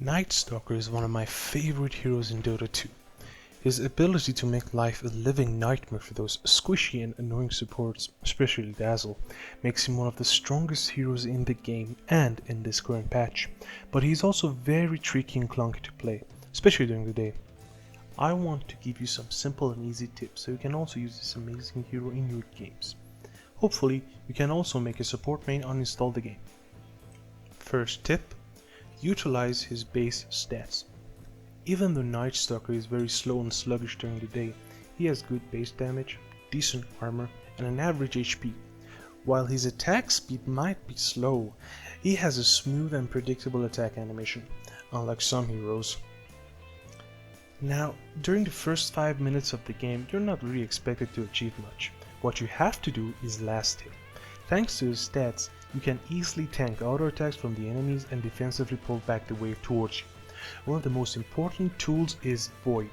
Nightstalker is one of my favorite heroes in Dota 2. His ability to make life a living nightmare for those squishy and annoying supports, especially Dazzle, makes him one of the strongest heroes in the game and in this current patch. But he's also very tricky and clunky to play, especially during the day. I want to give you some simple and easy tips so you can also use this amazing hero in your games. Hopefully, you can also make a support main uninstall the game. First tip: utilize his base stats. Even though Nightstalker is very slow and sluggish during the day, he has good base damage, decent armor, and an average HP. While his attack speed might be slow, he has a smooth and predictable attack animation, unlike some heroes. Now, during the first 5 minutes of the game, you're not really expected to achieve much. What you have to do is last hit. Thanks to his stats, you can easily tank auto attacks from the enemies and defensively pull back the wave towards you. One of the most important tools is Void.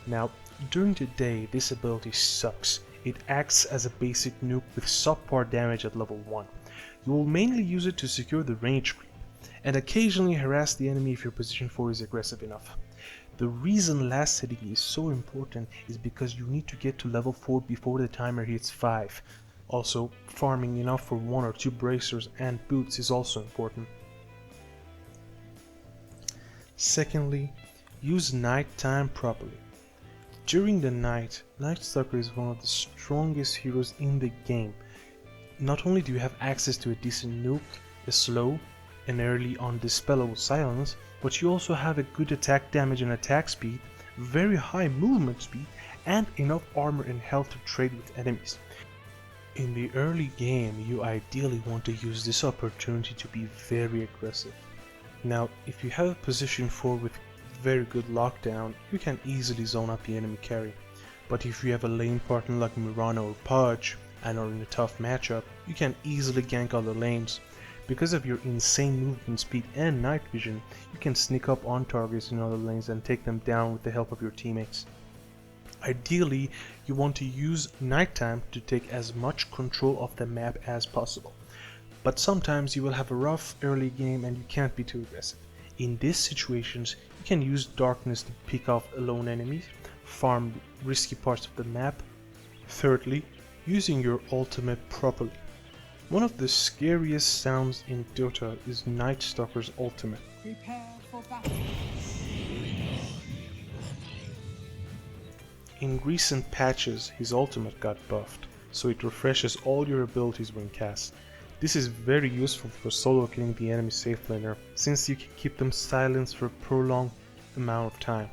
Now, during the day this ability sucks. It acts as a basic nuke with subpar damage at level 1. You will mainly use it to secure the range creep, and occasionally harass the enemy if your position 4 is aggressive enough. The reason last hitting is so important is because you need to get to level 4 before the timer hits 5. Also, farming enough for 1 or 2 bracers and boots is also important. Secondly, use nighttime properly. During the night, Nightstalker is one of the strongest heroes in the game. Not only do you have access to a decent nuke, a slow, and early undispellable silence, but you also have a good attack damage and attack speed, very high movement speed, and enough armor and health to trade with enemies. In the early game, you ideally want to use this opportunity to be very aggressive. Now, if you have a position 4 with very good lockdown, you can easily zone out the enemy carry. But if you have a lane partner like Mirana or Pudge and are in a tough matchup, you can easily gank other lanes. Because of your insane movement speed and night vision, you can sneak up on targets in other lanes and take them down with the help of your teammates. Ideally, you want to use nighttime to take as much control of the map as possible. But sometimes you will have a rough early game and you can't be too aggressive. In these situations, you can use darkness to pick off alone enemies, farm risky parts of the map. Thirdly, using your ultimate properly. One of the scariest sounds in Dota is Nightstalker's ultimate. Prepare for battle. In recent patches, his ultimate got buffed, so it refreshes all your abilities when cast. This is very useful for solo killing the enemy safe laner, since you can keep them silenced for a prolonged amount of time.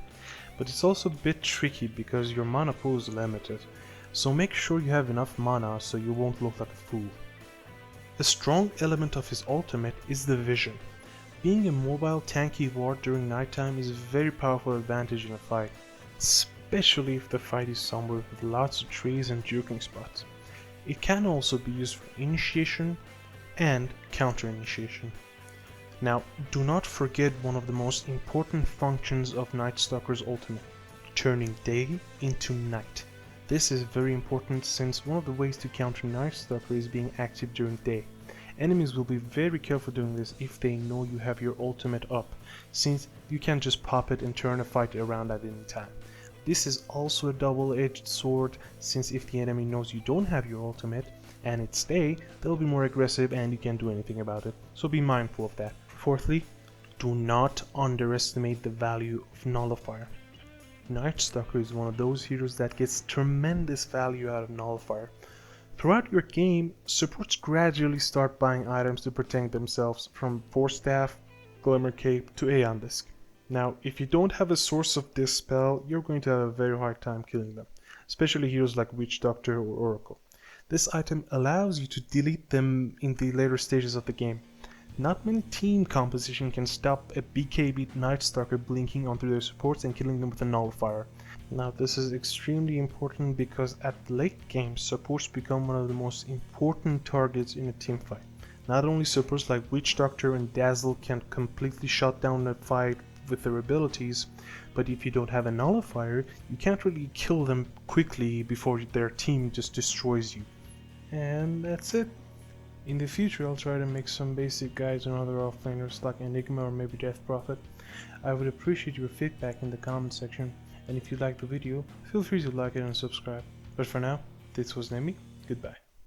But it's also a bit tricky because your mana pool is limited, so make sure you have enough mana so you won't look like a fool. A strong element of his ultimate is the vision. Being a mobile tanky ward during nighttime is a very powerful advantage in a fight, especially if the fight is somewhere with lots of trees and juking spots. It can also be used for initiation and counter initiation. Now, do not forget one of the most important functions of Nightstalker's ultimate, turning day into night. This is very important since one of the ways to counter Nightstalker is being active during day. Enemies will be very careful doing this if they know you have your ultimate up, since you can't just pop it and turn a fight around at any time. This is also a double-edged sword, since if the enemy knows you don't have your ultimate and it's day, they'll be more aggressive and you can't do anything about it, so be mindful of that. Fourthly, do not underestimate the value of Nullifier. Nightstalker is one of those heroes that gets tremendous value out of Nullifier. Throughout your game, supports gradually start buying items to protect themselves, from Force Staff, Glimmer Cape to Aeon Disc. Now, if you don't have a source of this spell, you're going to have a very hard time killing them, especially heroes like Witch Doctor or Oracle. This item allows you to delete them in the later stages of the game. Not many team composition can stop a BKB Nightstalker blinking onto their supports and killing them with a Nullifier. Now, this is extremely important because at late game, supports become one of the most important targets in a team fight. Not only supports like Witch Doctor and Dazzle can completely shut down the fight with their abilities, but if you don't have a Nullifier, you can't really kill them quickly before their team just destroys you. And that's it. In the future I'll try to make some basic guides on other offlaners like Enigma or maybe Death Prophet. I would appreciate your feedback in the comment section, and if you liked the video, feel free to like it and subscribe. But for now, this was Nemi, goodbye.